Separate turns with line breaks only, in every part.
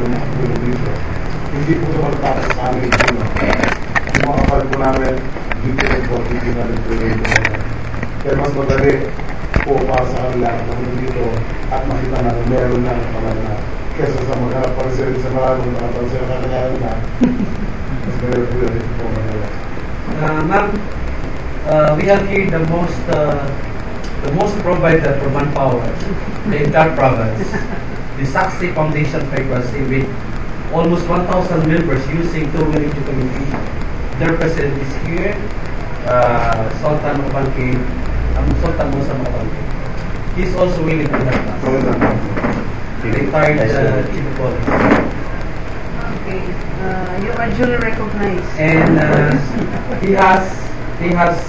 tulong dito. Hindi po ito magtapos sa amin dito. Yung mga kapal po namin, dito rin po, dito na rin po rin. Kaya mas madali po para sa kanila at dito at makita na meron na kapal na kesa sa maghanap pa rin sila sa maraming nakapal sila kakayaan na mas meron po rin po manila.
Ma'am, we have here the most provider for manpower, the entire province. The Saksi Foundation Frequency with almost 1,000 members using 2 million community. Their president is here, Sultan Mabangki, Sultan Musa Mabangki. He's also willing to help us. Retired chief of police.
Okay, you are duly recognized.
And he has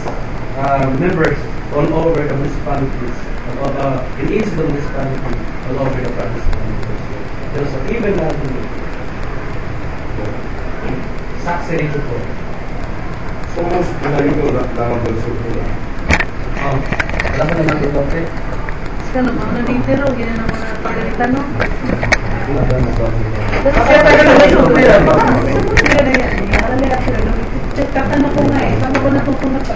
members all over the municipalities, in each of the municipalities, all over the province. There's even Saksi rin po.
So, mas pinalito na dapat balso po na.
Alam mo naman ito, okay?
Sekarang naman na dito, gina naman na pagalitan, no? Katan ako nga eh. Saan ako natutunod sa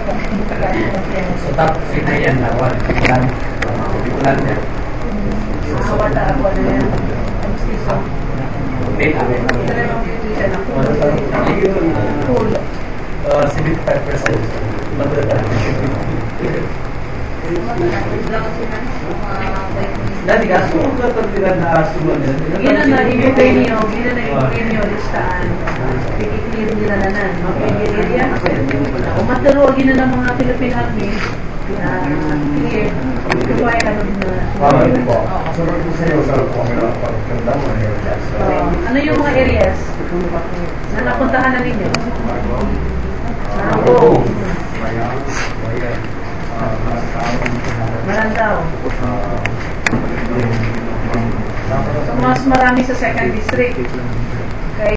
So, tapos sinayan na, wala. Bulan niya.
awat ako na yan.
Data.
Ito na yung petition ako. Cool.
75%. Dati kaso kung katulad na asuman nila.
Gina na i-pay niyo listaan. I-clear nila na nan. Mapigil area. Kung maturo, gina ng mga Philippine Army, clear. Kukuhay ka nun na.
Sunod po sa iyo sa pamela pagkanda mo na yung
Ano yung mga areas na napuntahan na ninyo? Ako. Malandaw. So, mas marami sa second district.